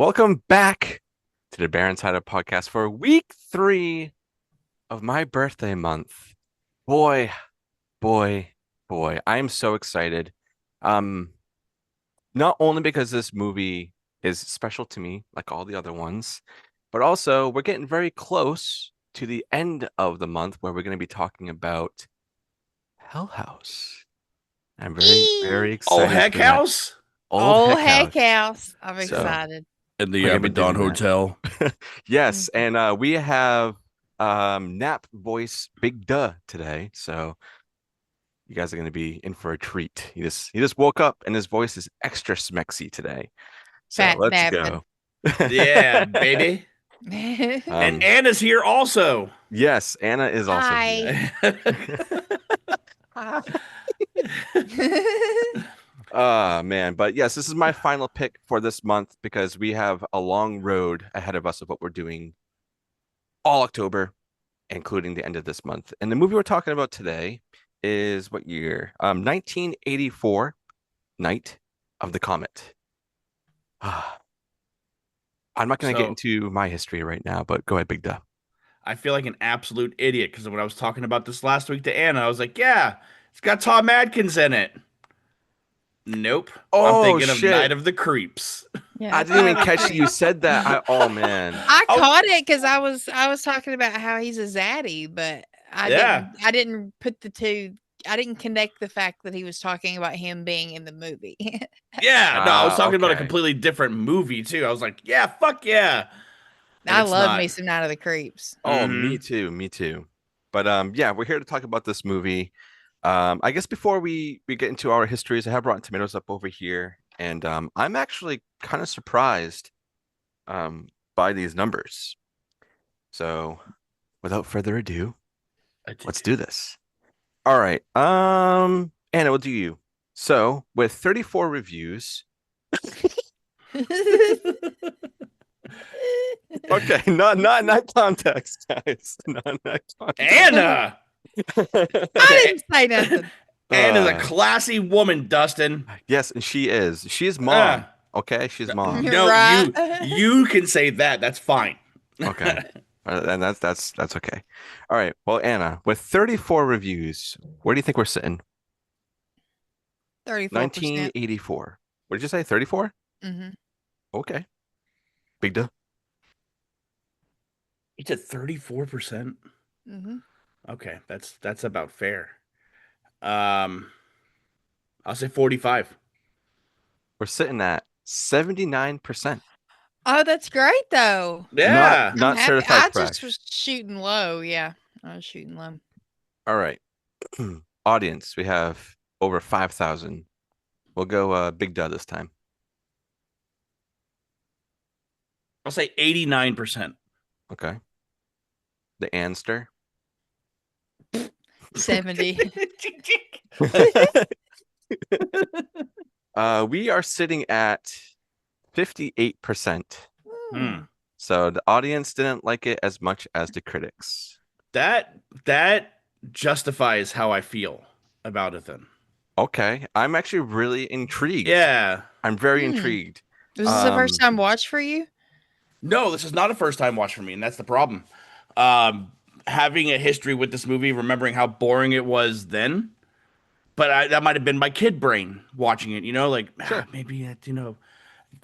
Welcome back to the Baron Side podcast for week 3 of my birthday month. Boy, boy, boy, I am so excited. Um, not only because this movie is special to me, like all the other ones, but also we're getting very close to the end of the month where we're going to be talking about Hell House. I'm very, very Eee. Oh, excited heck for that. house Old Oh, Heck heck House. house. I'm So excited. in the we're gonna be Abaddon doing that. Hotel. Yes, Mhm. and we have nap voice Big Duh today, so you guys are gonna be in for a treat. He just woke up and his voice is extra smexy today. So Fat let's napping. go. Yeah, baby. And Um, Anna's here also. yes, Anna is also here. Hi. Man, but yes, this is my final pick for this month because we have a long road ahead of us of what we're doing all October, including the end of this month. And the movie we're talking about today is what year? 1984, Night of the Comet. I'm not going to get So into my history right now, but go ahead, Big Duh. I feel like an absolute idiot because when I was talking about this last week to Anna, I was like, yeah, it's got Tom Adkins in it. Nope. I'm Oh thinking of shit! Night of the Creeps. Yeah, I it's didn't even not a catch that creep. you said that. Oh man. I Oh, caught it because I was talking about how he's a zaddy, but I yeah. didn't I didn't put the two. I didn't connect the fact that he was talking about him being in the movie. Yeah. No, I was talking about a Okay. completely different movie, too. I was like, yeah, fuck yeah. And I it's love not. me some Night of the Creeps. Oh, Mm-hmm. me too, me too. But yeah, we're here to talk about this movie. I guess before we get into our histories, I have Rotten Tomatoes up over here, and I'm actually kind of surprised um by these numbers. So, without further ado, let's do this. All right. Anna, we'll do you. So, with 34 reviews, okay, not context, guys. Not context. Anna! I didn't say nothing. Anna's a Uh, classy woman, Dustin. yes, and she is. She's Uh, mom. Okay, she's mom. no, Right. you can say that. That's fine. Okay. And that's okay. All right. Well, Anna, with 34 reviews, where do you think we're sitting? 34%. 1984. What did you say? 34? Mm-hmm. Okay. Big deal. It's at 34%. Mm-hmm. Okay, that's about fair. Um, I'll say 45. We're sitting at 79%. Oh, that's great though. Not Yeah. I'm not happy. certified I just fresh. was shooting low. Yeah, I was shooting low. All right. Audience, we have over 5,000. We'll go Big Dud this time. I'll say 89%. Okay. The Anster. 70. We are sitting at 58%. Hmm. So the audience didn't like it as much as the critics. That justifies how I feel about it then. Okay, I'm actually really intrigued. Yeah. I'm very Hmm. intrigued. Was this the first Um, time watch for you? No, this is not a first time watch for me, and that's the problem. Um, Having a history with this movie, remembering how boring it was then, but that might have been my kid brain watching it. Like sure. maybe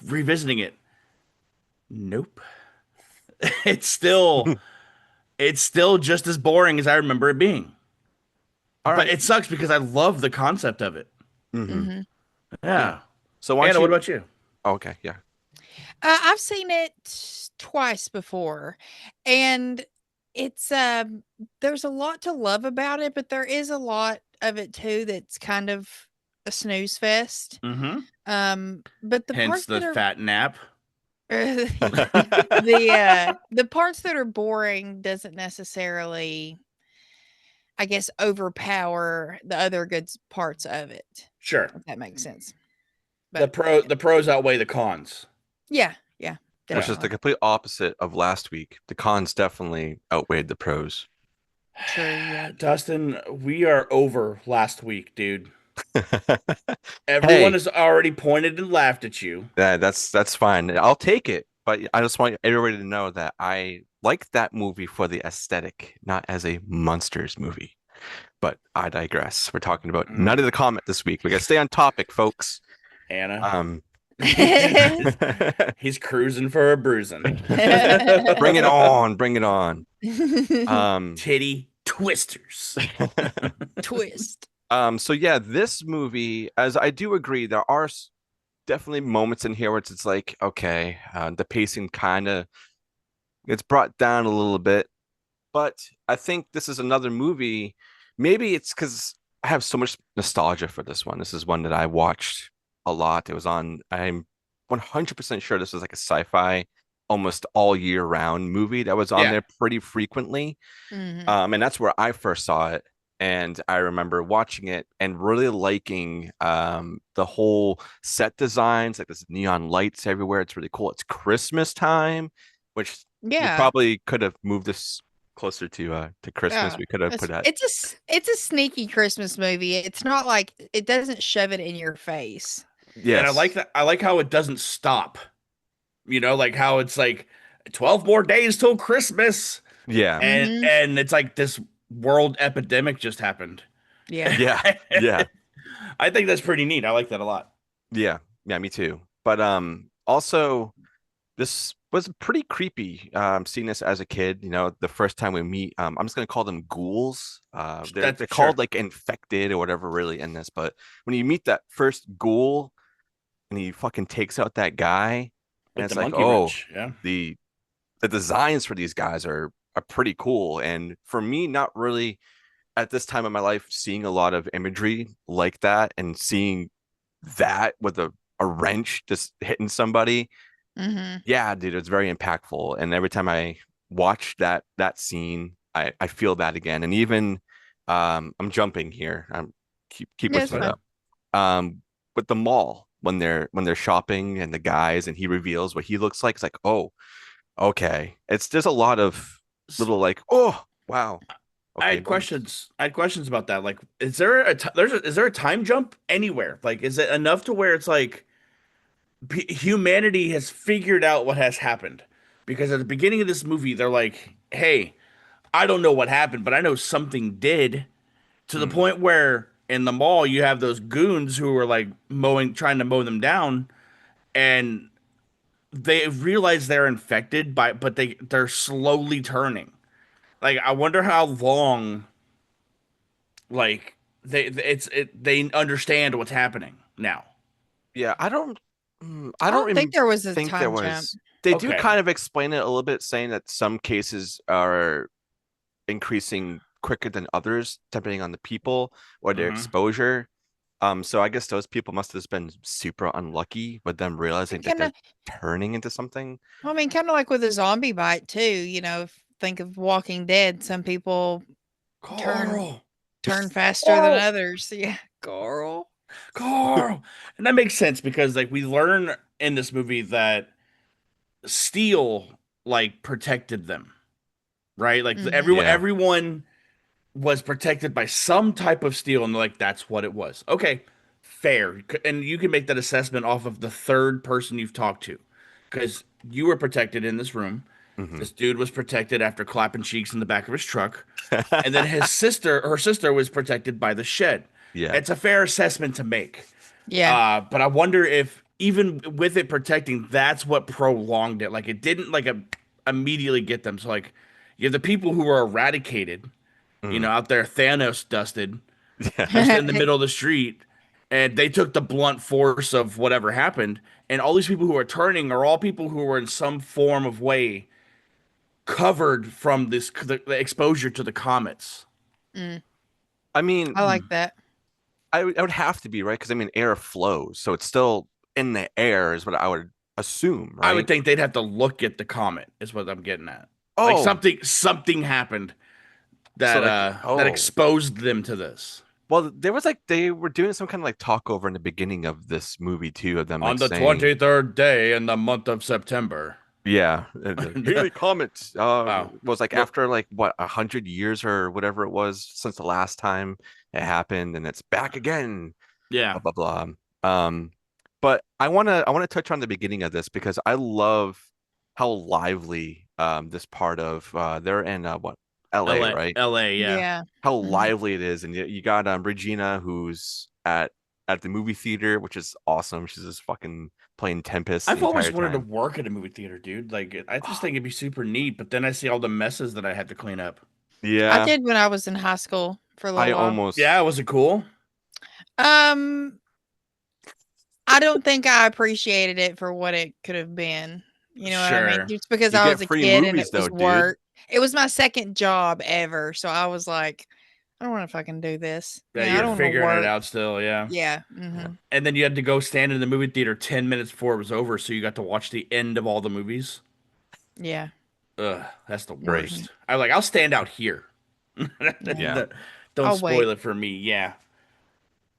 revisiting it. Nope. It's still it's still just as boring as I remember it being. All But right. it sucks because I love the concept of it. Mm-hmm. Mm-hmm. Yeah. Yeah. So why don't Anna, what you? about you? Okay, yeah. I've seen it twice before, and it's there's a lot to love about it, but there is a lot of it too that's kind of a snooze fest. Mm-hmm. But the Hence parts the that are fat nap. the parts that are boring doesn't necessarily, I guess, overpower the other parts of it. Sure. If that makes sense. The But pros outweigh the cons. yeah, Which is Yeah. the definitely complete opposite of last week. The cons definitely outweighed the pros. true. Yeah. Dustin, we are over last week, dude. Everyone Hey, has already pointed and laughed at you. that's fine. I'll take it. But I just want everybody to know that I like that movie for the aesthetic, not as a monsters movie. But I digress. We're talking about Night of the Comet this week. We gotta stay on topic, folks. Anna. Um, He's cruising for a bruising. bring it on, bring it on. Um, Titty twisters. Twist. so yeah, this movie, as I do agree, there are definitely moments in here where it's like, okay, the pacing kind of gets brought down a little bit. But I think this is another movie. Maybe it's because I have so much nostalgia for this one. This is one that I watched a lot. It was on, I'm 100% sure this was like a sci-fi almost all year round movie that was on Yeah. there pretty frequently. Mhm. And that's where I first saw it. And I remember watching it and really liking the whole set designs, like there's neon lights everywhere. It's really cool. It's Christmas time, which we Yeah. probably could have moved this closer to Christmas. Yeah. We could have It's put that. it's a sneaky Christmas movie. It's not like it doesn't shove it in your face. And I like Yes. that. I like how it doesn't stop. Like how it's like 12 more days till Christmas. Yeah. And Mhm. and it's like this world epidemic just happened. Yeah. Yeah. Yeah. I think that's pretty neat. I like that a lot. Yeah. Yeah, me too. But also this was pretty creepy seeing this as a kid, the first time we meet. I'm just gonna call them ghouls. They're That's called sure. like infected or whatever really in this, but when you meet that first ghoul and he fucking takes out that guy, and With the it's like, monkey oh, wrench. Yeah. the the designs for these guys are pretty cool. And for me, not really at this time of my life, seeing a lot of imagery like that and seeing that with a wrench just hitting somebody, Mhm. yeah, dude, it's very impactful. And every time I watch that scene, I feel that again. And even I'm jumping here. I'm keep Yeah, with it's me Sorry. fine. though. With the mall when they're shopping and the guys and he reveals what he looks like, it's like, oh, okay. It's just a lot of S- little like, oh, wow. I Okay, had questions. I had questions about that. Like, is there is there a time jump anywhere? Like, is it enough to where it's like humanity has figured out what has happened? Because at the beginning of this movie, they're like, "Hey, I don't know what happened, but I know something did." To the mm, point where in the mall you have those goons who are like trying to mow them down, and they realize they're infected but they're slowly turning. Like, I wonder how long, like, they understand what's happening now. yeah, I I don't don't think there was a think there time jump. was. They do Okay. kind of explain it a little bit, saying that some cases are increasing quicker than others, depending on the people or their Hmm. exposure. So I guess those people must have just been super unlucky with them realizing that Kind they're of, turning into something. I mean, kind of like with a zombie bite too. Think of Walking Dead. Some people turn Carl. turn faster than Carl. others. Yeah, Carl. Carl. And that makes sense because like we learn in this movie that steel like protected them, right? Like Mhm. Yeah. everyone was protected by some type of steel, and they're like, that's what it was. Okay, fair. And you can make that assessment off of the third person you've talked to, because you were protected in this room. Hmm. This dude was protected after clapping cheeks in the back of his truck, and then her sister was protected by the shed. Yeah. It's a fair assessment to make. Yeah. But I wonder if even with it protecting, that's what prolonged it. Like it didn't like immediately get them. So like you have the people who were eradicated, Mm. out there Thanos dusted, Yeah. just in the middle of the street, and they took the blunt force of whatever happened. And all these people who are turning are all people who were in some form of way covered from the exposure to the comets. Mm, I mean, I like that. I would have to be right because I mean, air flows, so it's still in the air, is what I would assume, I would right? think they'd have to look at the comet, is what I'm getting at. Like Oh, something happened so that like, that oh, exposed them to this. well, there was like they were doing some kind of like talkover in the beginning of this movie too, of them like On the saying, 23rd day in the month of September. yeah, the Haley Comet Wow. was like Well, after like what 100 years or whatever it was since the last time it happened, and it's back again. yeah. Blah blah blah. Um, but I wanna touch on the beginning of this because I love how lively this part of they're in what LA, LA, right? LA, yeah. Yeah. How Mhm. lively it is, and you got Regina who's at the movie theater, which is awesome. She's just fucking playing Tempest the I've always entire wanted to time. work at a movie theater, dude. Like, I just think it'd be super neat, but then I see all the messes that I had to clean up. I Yeah, did when I was in high school for a I little while. Yeah, almost was it cool? Um, I don't think I appreciated it for what it could have been. You know what I mean? Sure. Just because you I get was a free kid and it movies though, was dude. work. It was my second job ever, so I was like, I don't want to fucking do this. Yeah, You know, I you're don't want to figuring it work. out still, yeah. Yeah. Yeah. And then you had to go stand in the movie theater 10 minutes before it was over, so you got to watch the end of all the movies. Yeah. Ugh, that's the Great. hmm worst. I like, I'll stand out here. Yeah. Yeah. Don't I'll spoil wait. it for me. Yeah.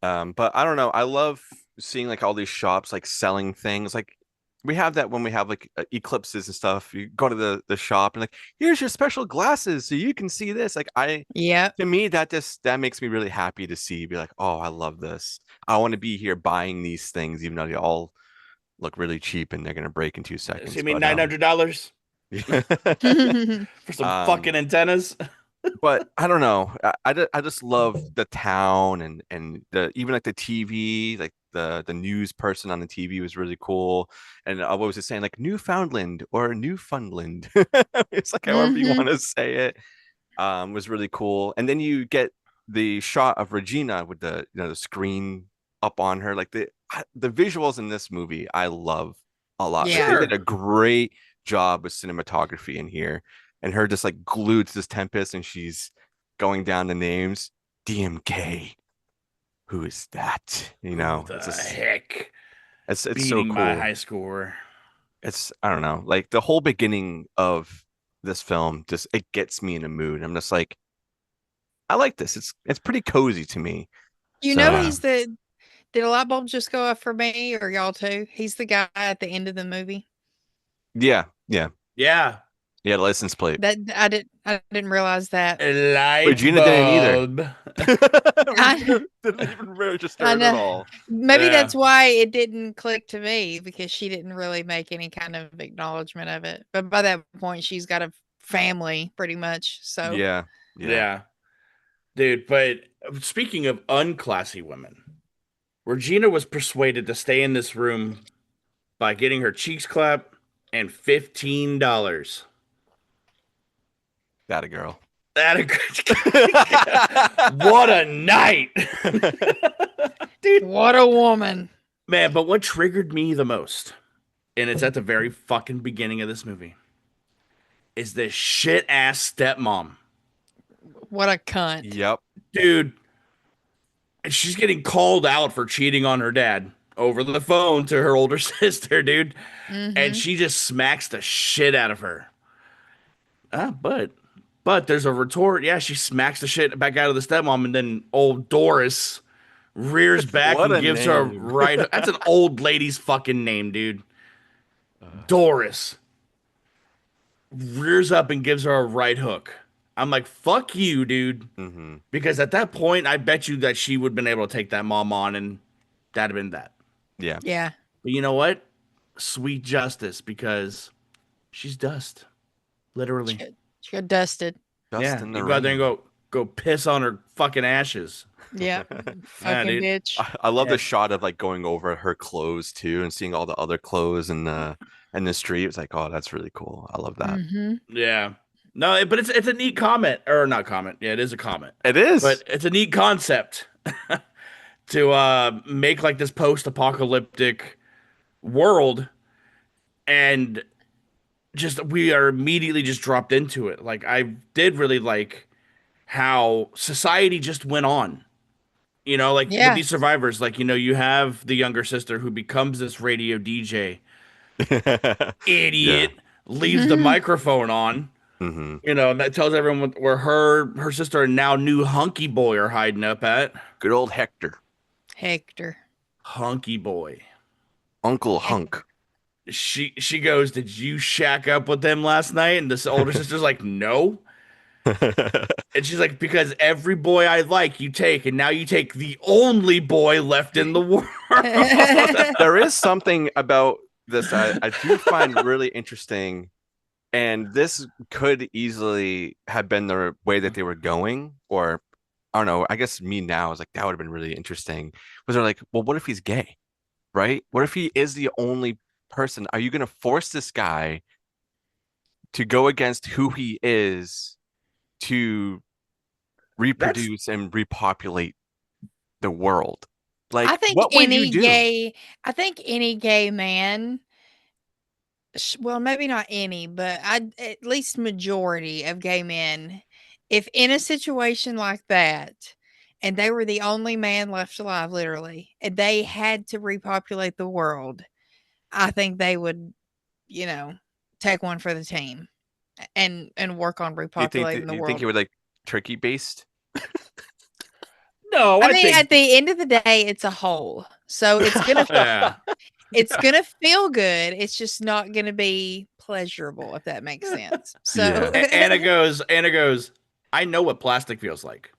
But I don't know. I love seeing like all these shops like selling things. Like we have that when we have like eclipses and stuff. You go to the shop and like, here's your special glasses so you can see this. Like Yep. to me that makes me really happy to see. Be like, oh, I love this. I want to be here buying these things, even though they all look really cheap and they're gonna break in 2 seconds. See me But $900 yeah. for some um fucking antennas. but I don't know. I just love the town and the even like the TV, like the news person on the TV was really cool. And I was just saying like Newfoundland or Newfoundland. It's like however you hmm want to say it. Was really cool. And then you get the shot of Regina with the screen up on her. Like the visuals in this movie, I love a lot. Like they Yeah. did Sure. a great job with cinematography in here, and her just like glued to this Tempest, and she's going down the names. DMK, who is that? Who It's the just heck it's so beating my cool. high score? It's I don't know, like the whole beginning of this film just it gets me in a mood. I'm just like, I like this. It's pretty cozy to me. You know, So Yeah. he's the. Did a light bulb just go off for me or y'all too? He's the guy at the end of the movie. yeah, yeah, Yeah. yeah. The license plate. That I didn't realize that. A light Regina didn't either. bulb. I Regina didn't even register I it at know. all. Maybe Yeah. that's why it didn't click to me because she didn't really make any kind of acknowledgement of it. But by that point, she's got a family pretty much. So Yeah, yeah. Yeah. Dude, but speaking of unclassy women, Regina was persuaded to stay in this room by getting her cheeks clapped and $15. That a girl. That what a night. Dude. what a woman. Man, but what triggered me the most, and it's at the very fucking beginning of this movie, is this shit ass stepmom. What a cunt. Yep. Dude, she's getting called out for cheating on her dad over the phone to her older sister, dude. And Mm-hmm. she just smacks the shit out of her. But there's a retort. Yeah, she smacks the shit back out of the stepmom, and then old Doris rears back What and a gives her a name. right. That's an old lady's fucking name, dude. Uh, Doris rears up and gives her a right hook. I'm like, fuck you, dude. hmm Because at that point, I bet you that she would have been able to take that mom on, and that'd have been that. Yeah. Yeah. But you know what? Sweet justice, because she's dust, She literally. got, she got dusted. Dust Yeah, in you the go out there and rain. go piss on her fucking ashes. Yep. Yeah, Fucking dude. bitch. I love Yeah, the shot of like going over her clothes too and seeing all the other clothes in the street. It's like, oh, that's really cool. I love that. Mm-hmm. yeah. No, but it's a neat comment, or not comment. Yeah, it is a comment, It is. but it's a neat concept to make like this post-apocalyptic world, and just we are immediately just dropped into it. Like I did really like how society just went on. You know, like with Yeah. these survivors, like you have the younger sister who becomes this radio DJ, Yeah. idiot, leaves the microphone on, hmm and that tells everyone where her sister and now new hunky boy are hiding up at. Good old Hector. Hector. Hunky boy. Uncle Heck. Hunk. She goes, "Did you shack up with them last night?" And this older sister's like, "No." And she's like, "Because every boy I like, you take, and now you take the only boy left in the world." There is something about this I do find really interesting, and this could easily have been the way that they were going, or I don't know. I guess me now is like that would have been really interesting. Was they're like, well, what if he's gay, right? What if he is the only person? Are you going to force this guy to go against who he is to That's reproduce and repopulate the world? I Like, think what would you any do? gay I think any gay man, well, maybe not any, but I at least majority of gay men, if in a situation like that, and they were the only man left alive, literally, and they had to repopulate the world, I think they would, you know, take one for the team and work on repopulating the You think he world. would like turkey based? no, I I mean, think at the end of the day, it's a whole. So yeah. it's gonna feel good. It's just not gonna be pleasurable, if that makes sense. So Yeah. Anna goes, I know what plastic feels like.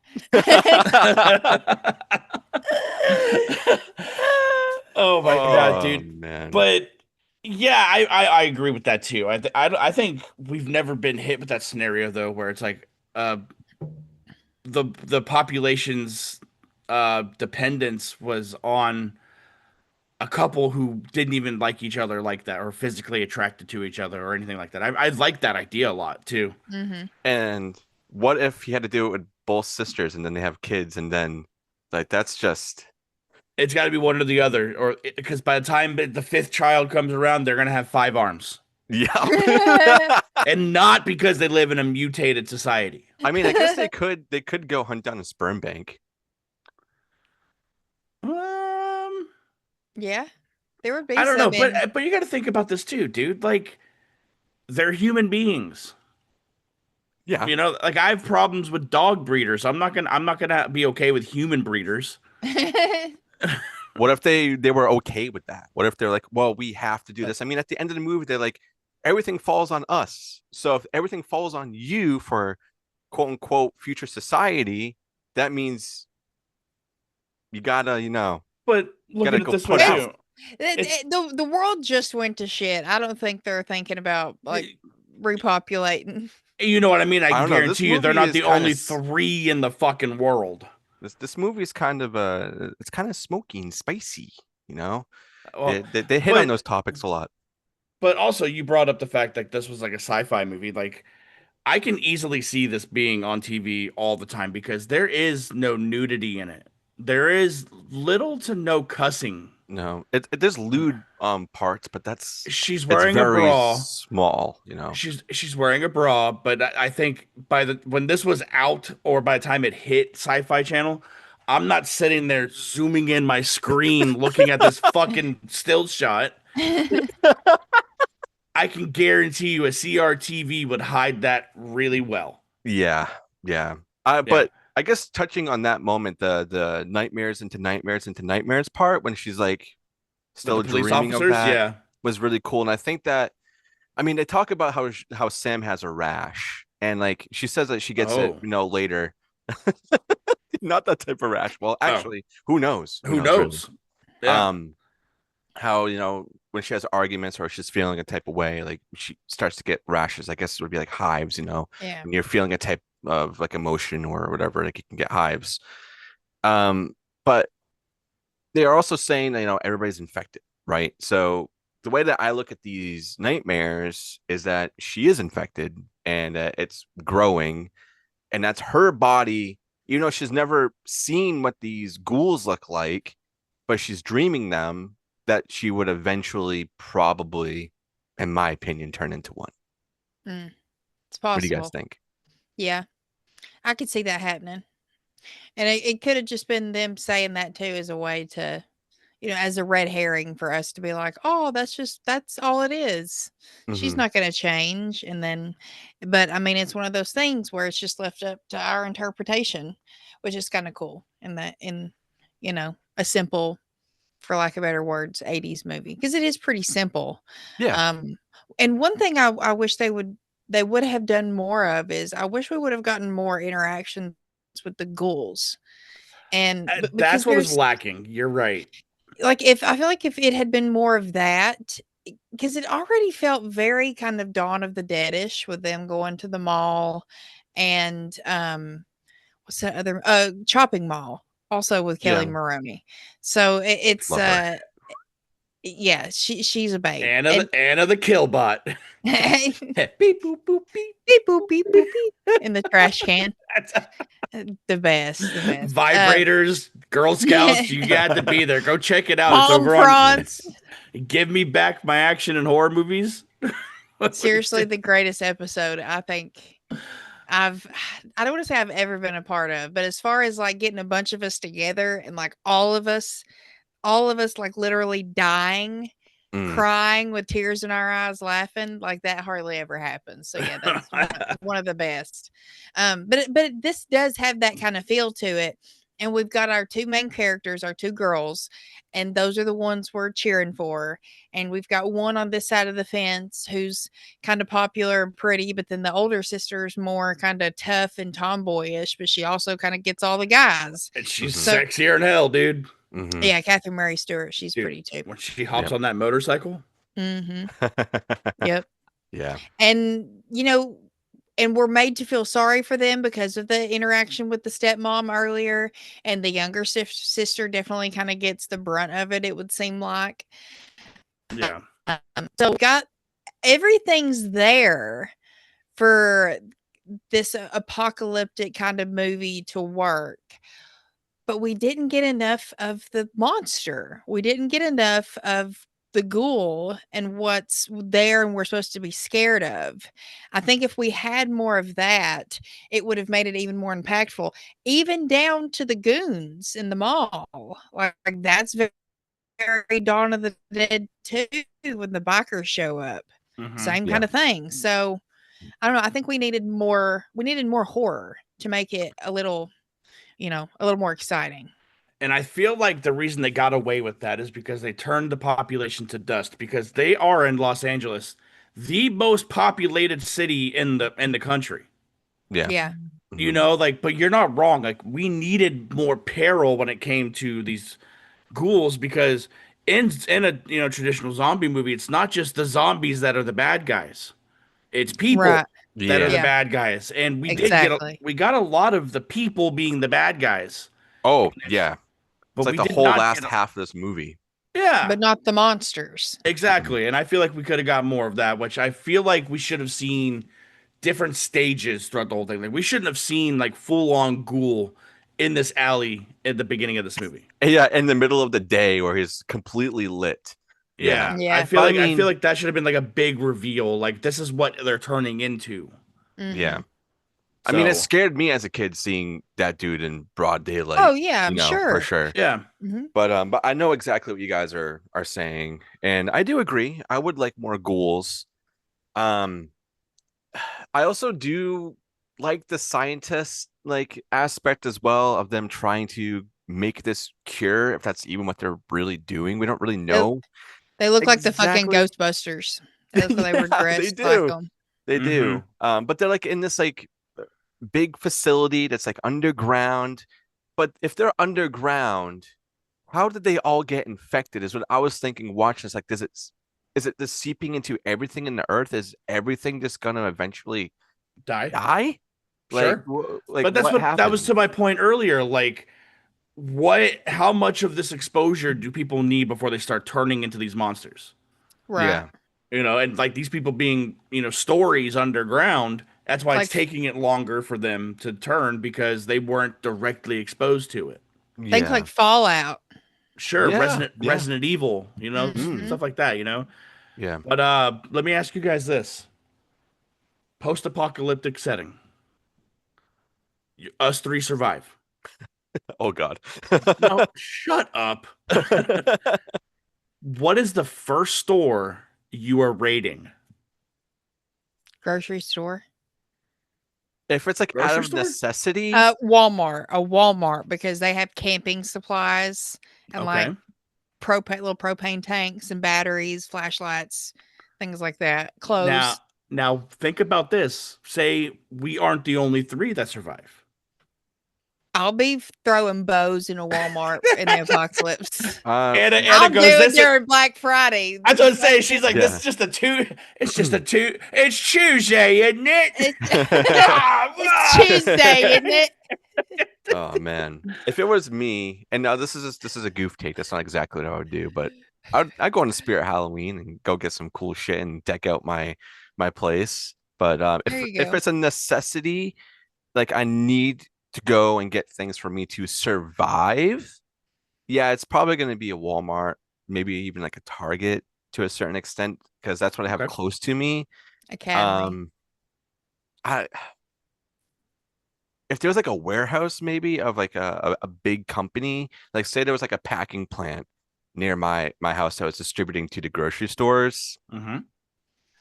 Oh my god, Oh dude. man. But yeah, I agree with that too. I think we've never been hit with that scenario though, where it's like uh the population's dependence was on a couple who didn't even like each other like that or physically attracted to each other or anything like that. I like that idea a lot too. Mhm. And what if he had to do it with both sisters and then they have kids and then like that's just It's got to be one or the other, or because by the time the fifth child comes around, they're gonna have 5 arms, yeah. and not because they live in a mutated society. I mean, I guess they could go hunt down a sperm bank. Um, Yeah, there would be I don't know, some in. but you got to think about this too, dude. Like they're human beings. Yeah. You know, like I have problems with dog breeders. I'm not gonna be okay with human breeders. What if they were okay with that? What if they're like, well, we have to do this? I mean, at the end of the movie, they're like, everything falls on us. So if everything falls on you for quote unquote future society, that means you gotta, But look gotta at it go this way put out. It's too. It's the world just went to shit. I don't think they're thinking about like repopulating. you know what I mean. I I can don't know. This guarantee you, they're movie not is the kind of only three in the fucking world. this movie is kind of it's kind of smoky and spicy, you know? Well, They hit on but those topics a lot. also you brought up the fact that this was like a sci-fi movie. Like I can easily see this being on TV all the time because there is no nudity in it. There is little to no cussing. No, there's lewd parts, but She's it's wearing a very bra. small, She's wearing a bra, but I think by the when this was out or by the time it hit Sci-Fi Channel, I'm not sitting there zooming in my screen looking at this fucking still shot. I can guarantee you a CRTV would hide that really well. Yeah, yeah. Yeah. But I guess touching on that moment, the nightmares into nightmares into nightmares part when she's like With the still police dreaming of officers, that yeah. was really cool. And I think that I mean they talk about how Sam has a rash and like she says that she gets it, Oh. later. Not that type of rash. Well, Oh. actually, who knows? Who Who knows really? knows? Yeah. Um, how when she has arguments or she's feeling a type of way, like she starts to get rashes. I guess it would be like hives, Yeah. when you're feeling a type of like emotion or whatever, like you can get hives. But they are also saying that everybody's infected, right? So the way that I look at these nightmares is that she is infected and it's growing, and that's her body. She's never seen what these ghouls look like, but she's dreaming them that she would eventually probably, in my opinion, turn into one. Mm, it's What do you guys possible. think? Yeah, I could see that happening. And it could have just been them saying that too as a way to, as a red herring for us to be like, oh, that's all it is. She's Hmm. not going to change. And then, but I mean, it's one of those things where it's just left up to our interpretation, which is kind of cool a simple, for lack of better words, 80s movie because it is pretty simple. Yeah. Um, and one thing I wish they would have done more of is I wish we would have gotten more interactions with the ghouls. And because That's what was there's lacking. You're right. like if I feel like if it had been more of that, because it already felt very kind of Dawn of the Deadish with them going to the mall and what's that other Chopping Mall, also with Kelly Yeah. Maroney. So it's Love her. yeah, she's a babe. Anna the Killbot. Beep Beep boop boop beep. boop beep boop beep in the trash can. The best, the best. Vibrators, Girl Scouts, you got to be there. Go check it out. It's Palm over on fronts. Give Me Back My Action and Horror Movies. Seriously, the greatest episode I think I've I don't want to say I've ever been a part of, but as far as like getting a bunch of us together and like all of us like literally dying, Mm. crying with tears in our eyes, laughing, like that hardly ever happens. So yeah, that's one of the best. But this does have that kind of feel to it. And we've got our two main characters, our two girls, and those are the ones we're cheering for. And we've got one on this side of the fence who's kind of popular and pretty, but then the older sister's more kind of tough and tomboyish, but she also kind of gets all the guys. And she's So sexier than hell, dude. Mm-hmm. yeah, Catherine Mary Stewart, she's Dude, pretty too. when she hops Yep. on that motorcycle. Mhm. Yep. Yeah. And, and we're made to feel sorry for them because of the interaction with the stepmom earlier, and the younger sister definitely kind of gets the brunt of it, it would seem like. Yeah. So we got everything's there for this apocalyptic kind of movie to work. But we didn't get enough of the monster. We didn't get enough of the ghoul and what's there and we're supposed to be scared of. I think if we had more of that, it would have made it even more impactful, even down to the goons in the mall. Like that's very Dawn of the Dead too when the bikers show up. Same Yeah. kind of thing. So I don't know. I think we needed more. We needed more horror to make it a little more exciting. And I feel like the reason they got away with that is because they turned the population to dust because they are in Los Angeles, the most populated city in the country. Yeah. Yeah. You Mhm. know, like, but you're not wrong. Like, we needed more peril when it came to these ghouls because in a traditional zombie movie, it's not just the zombies that are the bad guys. It's people Right. that are the Yeah. Yeah. bad guys. And Exactly. we got a lot of the people being the bad guys. Oh, yeah. It's But like we the did whole not last get half of this movie. yeah. But not the monsters. Mm-mm. Exactly. And I feel like we could have got more of that, which I feel like we should have seen different stages throughout the whole thing. Like we shouldn't have seen like full on ghoul in this alley at the beginning of this movie. Yeah, in the middle of the day where he's completely lit. Yeah. Yeah. Yeah. But I feel like that should have been like a big reveal. Like this is what they're turning into. Yeah. Mhm. I mean, it So scared me as a kid seeing that dude in broad daylight, Oh, yeah, I'm for sure. sure. yeah. Mhm. But I know exactly what you guys are saying, and I do agree. I would like more ghouls. Um, I also do like the scientist like aspect as well of them trying to make this cure, if that's even what they're really doing. We don't really They know they look like the fucking exactly. Ghostbusters. They look like they were Yeah, they dressed like do. them. They Mm-hmm. do. But they're like in this like big facility that's like underground. But if they're underground, how did they all get infected? Is what I was thinking watching this. Like, is it just seeping into everything in the earth? Is everything just gonna eventually Die. die? Like, Sure. like But that's what what that was to happens? my point earlier. Like how much of this exposure do people need before they start turning into these monsters? Right. Yeah, And like these people being, stories underground, that's why it's Like taking it longer for them to turn because they weren't directly exposed to it. think yeah, like Fallout. Sure, yeah, yeah. Resident Evil, Mm, Mhm. stuff like that. yeah. But let me ask you guys this. Post-apocalyptic setting. Us three survive. Oh God. No, shut up. What is the first store you are raiding? Grocery store. If it's like out Grocery of store? necessity, Walmart. A Walmart because they have camping supplies and like Okay. little propane tanks and batteries, flashlights, things like that. Now, Clothes. now think about this. Say we aren't the only three that survive. I'll be throwing bows in a Walmart in the apocalypse. Anna I'll do goes, it this. during Black Friday. I was gonna say, she's like, this Yeah. is just a two. It's just a two. It's Tuesday, isn't it? It's Tuesday, isn't it? Oh man, if it was me, and now this is a goof take. That's not exactly what I would do, but I'd go on to Spirit Halloween and go get some cool shit and deck out my place. But There if you if go. it's a necessity, like I need to go and get things for me to survive, yeah, it's probably going to be a Walmart, maybe even like a Target to a certain extent, because that's what I have Okay. close to me. Academy. Um, I if there's like a warehouse maybe of like a big company, like say there was like a packing plant near my house that was distributing to the grocery stores, Mm-hmm.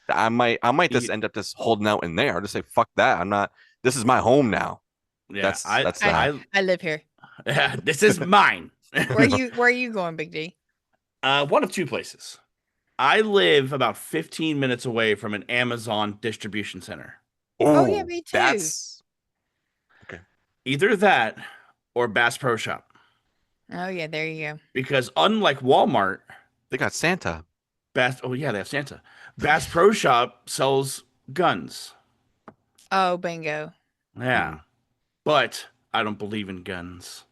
I might just end up just holding out in there. I'll just say, fuck that. I'm not, this is my home now. Yeah, That's I that. I live here. Yeah, this is mine. Where are you going, Big D? One of two places. I live about 15 minutes away from an Amazon distribution center. Oh yeah, Oh, me too. that's okay. Either that or Bass Pro Shop. Oh yeah, there you go. Because unlike Walmart, They got Santa. oh yeah, they have Santa. Bass Pro Shop sells guns. Oh bingo. Yeah. Mhm. But I don't believe in guns.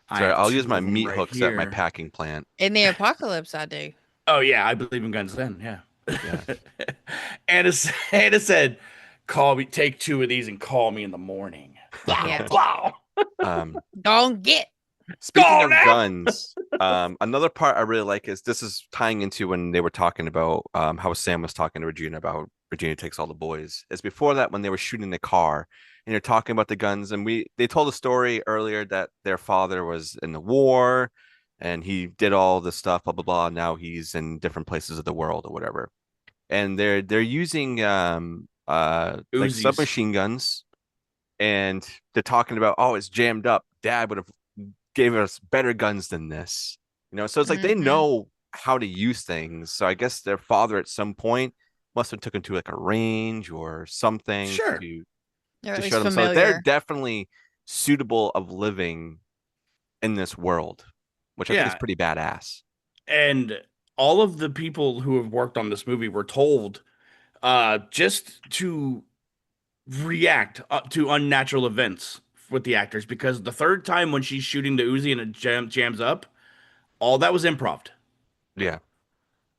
I Sorry, have I'll use two my of them meat right hooks at my here. packing plant. In the apocalypse, I do. Oh yeah, I believe in guns then, yeah. Yeah. Anna said, call me, take two of these and call me in the morning. Yeah. Wow. Um, Don't get. Speaking Go of now. guns, another part I really like is this is tying into when they were talking about how Sam was talking to Regina about Regina takes all the boys. Is before that when they were shooting the car and they're talking about the guns and they told a story earlier that their father was in the war and he did all this stuff, blah blah blah. Now he's in different places of the world or whatever. And they're using like Uzis. submachine guns and they're talking about, oh, it's jammed up. Dad would have gave us better guns than this. So it's like they Mm-hmm. know how to use things. So I guess their father at some point must have took them to like a range or something Sure. They're to at show least them. So they're familiar. definitely suitable of living in this world, which I think is Yeah. pretty badass. And all of the people who have worked on this movie were told just to react to unnatural events with the actors because the third time when she's shooting the Uzi and it jams up, all that was improv. Yeah.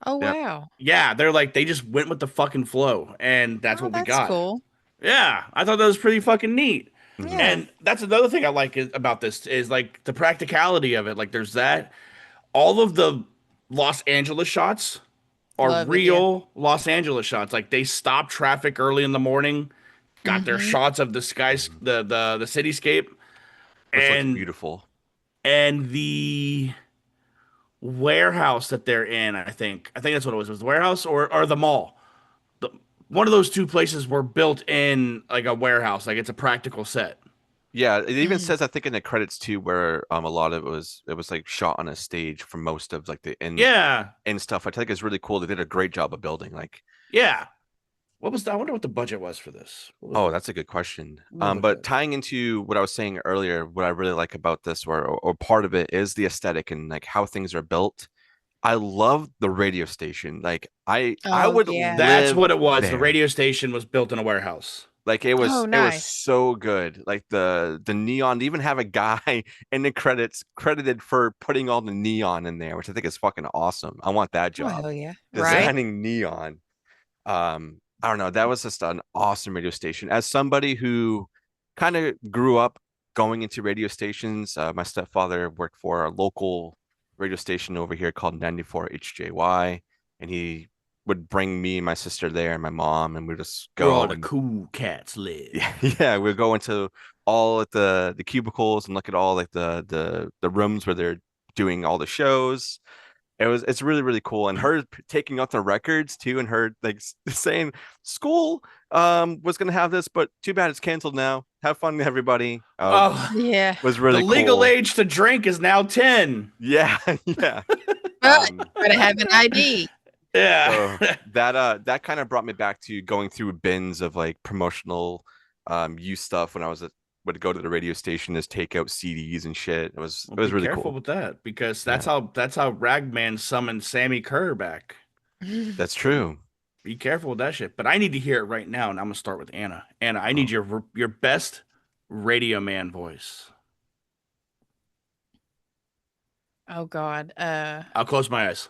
Oh Yep. wow. Yeah, they're like they just went with the fucking flow, and that's Oh, what we that's got. cool. Yeah, I thought that was pretty fucking neat. Mhm. Yeah. And that's another thing I like about this is like the practicality of it. Like there's that all of the Los Angeles shots are Love it. Yeah. real Los Angeles shots. Like they stop traffic early in the morning, got their Mm-hmm. shots of the sky, Mhm. the cityscape, Which looks and beautiful. the warehouse that they're in. I think that's what it was. It was the warehouse or the mall. The, one of those two places were built in like a warehouse. Like it's a practical set. Yeah, it even Mm. says I think in the credits too, where a lot of it was like shot on a stage for most of like the end Yeah, and stuff. I think it's really cool. They did a great job of building. Like, yeah. What was that? I wonder what the budget was for this. What was oh, the that's a good question. what was the But budget? tying into what I was saying earlier, what I really like about this, or part of it, is the aesthetic and like how things are built. I love the radio station. Like, I Oh would yeah. That's live what it was. The there. radio station was built in a warehouse. Like Oh it was nice. so good. Like the neon. They even have a guy in the credits credited for putting all the neon in there, which I think is fucking awesome. I want that Oh job, hell yeah. Right. designing neon. I don't know. That was just an awesome radio station. As somebody who kind of grew up going into radio stations, my stepfather worked for a local radio station over here called 94 HJY, and he would bring me and my sister there and my mom, and we'd just Where all go the and cool cats yeah, live. yeah, we'd go into all at the cubicles and look at all like the rooms where they're doing all the shows. It's really really cool, and her taking out the records too, and her like saying school was gonna have this, but too bad it's canceled now. Have fun, everybody. Oh, Yeah. Was the really legal cool. age to drink is now 10. Yeah, yeah. But Um, gotta have an ID. Yeah. so that kind of brought me back to going through bins of like promotional youth stuff when I was would go to the radio station as take out CDs and shit. It was Well, be really careful cool. with that because Yeah. that's how Ragman summoned Sammy Kerr back. That's true. Be careful with that shit. But I need to hear it right now, and I'm gonna start with Anna. Anna, I need Oh. your best radio man voice. Oh God. I'll close my eyes.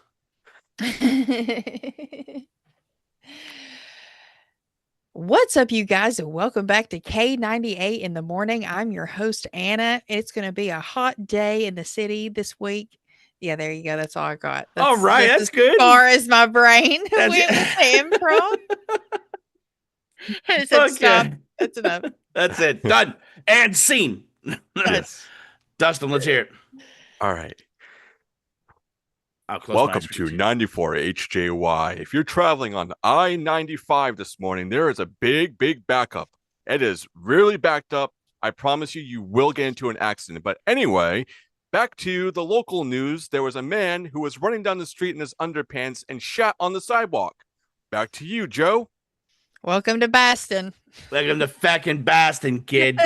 What's up, you guys, and welcome back to K98 in the morning. I'm your host, Anna. It's going to be a hot day in the city this week. Yeah, there you go. That's all I got. All right, that's that's as good. far as my brain That's went with the improv. I said, stop. Okay. That's enough. That's it. Done. And scene. Yes. Dustin, let's hear it. All right. I'll close my Welcome eyes for to you, too. 94 HJY. If you're traveling on I-95 this morning, there is a big backup. It is really backed up. I promise you, you will get into an accident. But anyway, back to the local news. There was a man who was running down the street in his underpants and shot on the sidewalk. Back to you, Joe. Welcome to Baston. Welcome to fucking Boston, kid.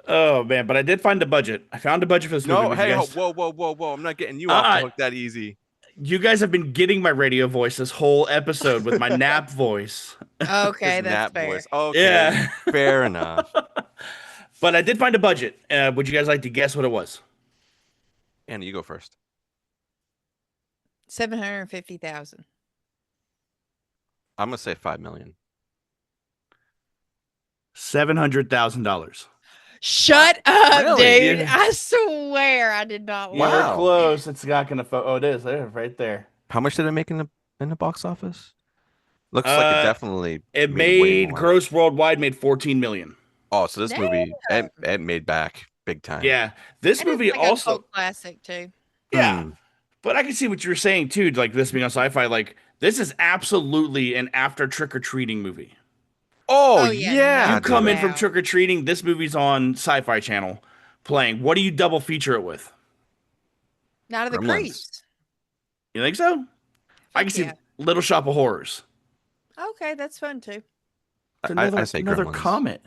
Oh, man. But I did find a budget. I found a budget for this movie. No, with you hey, guys. whoa. I'm not getting you off the hook that easy. You guys have been getting my radio voice this whole episode with my nap voice. Okay, His that's nap fair. voice. Okay, Yeah. fair enough. But I did find a budget. Would you guys like to guess what it was? Anna, you go first. 750,000. I'm gonna say 5 million. $700,000. Shut up, Really? dude. Yeah. I swear I did not You watch. were Wow. close. It's not gonna. Oh, it is there, right there. How much did it make in the box office? Looks like it definitely It made way made more. gross worldwide made 14 million. Oh, so this movie Damn. it made back big time. Yeah, this And it's movie like a also. cult classic too. Yeah, Mm. but I can see what you were saying too. Like this being on sci-fi, like this is absolutely an after trick-or-treating movie. Oh, Oh, yeah, yeah. You come in Wow. from trick-or-treating, this movie's on Sci-Fi Channel playing. What do you double feature it with? Night of the Gremlins. Creeps. You think so? I can see yeah. Little Shop of Horrors. Okay, that's fun too. I say another Gremlins. Comet.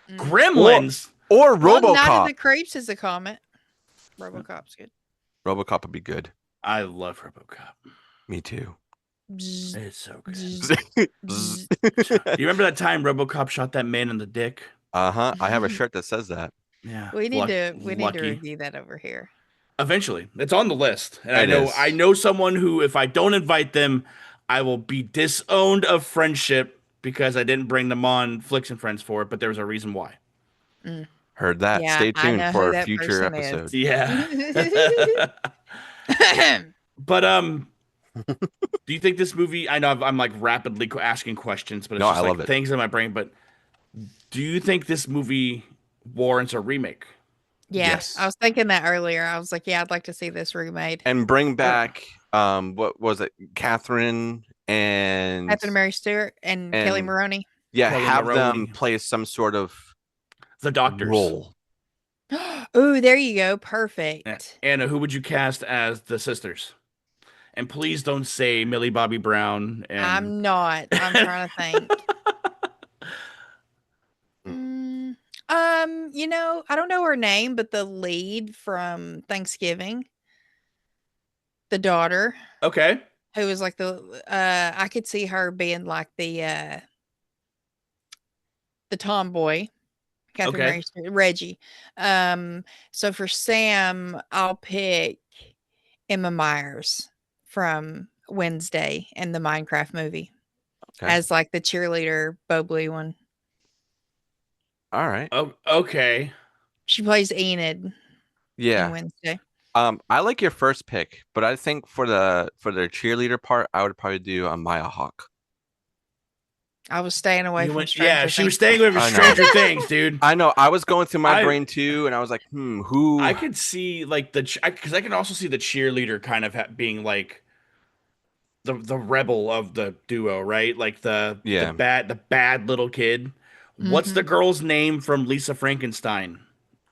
Mm. Gremlins. Or Well, Night of RoboCop. the Creeps is a Comet. RoboCop's good. RoboCop would be good. I love RoboCop. Me too. Bzz, It's so good. bzz, bzz. You remember that time RoboCop shot that man in the dick? Uh-huh. I have a shirt that says that. Yeah. We need to lucky. review that over here. Eventually, it's on the list, and It is. I know someone who, if I don't invite them, I will be disowned of friendship because I didn't bring them on Flicks and Friends for it. But there's a reason why. Heard that. Yeah, Stay I tuned know for who a that future person is. episode. Yeah. But do you think this movie? I know I'm like rapidly asking questions, but it's No, just I like love it. things in my brain. But do you think this movie warrants a remake? Yeah, Yes. I was thinking that earlier. I was like, yeah, I'd like to see this remade. And bring back what was it? Catherine and Catherine Mary Stewart and Kelly and- Maroney. yeah, Kelly have them Maroney. play some sort of The Doctors. role. Ooh, there you go. Perfect. Yeah. Anna, who would you cast as the sisters? And please don't say Millie Bobby Brown. And I'm not. I'm trying to think. I don't know her name, but the lead from Thanksgiving, the daughter, okay. who was like I could see her being like the tomboy, Catherine Okay. Mary Stewart, Reggie. So for Sam, I'll pick Emma Myers from Wednesday in the Minecraft movie Okay. as like the cheerleader, Bobley one. All right. Oh, okay. She plays Enid in Yeah. Wednesday. I like your first pick, but I think for the cheerleader part, I would probably do a Maya Hawke. I was staying away You from went- Stranger yeah, she was Things. staying away from I know. Stranger Things, dude. I know. I was going through my I- brain too, and I was like, who? I could see like because I can also see the cheerleader kind of being like the rebel of the duo, right? Like the bad little kid. What's the girl's name from Lisa Frankenstein?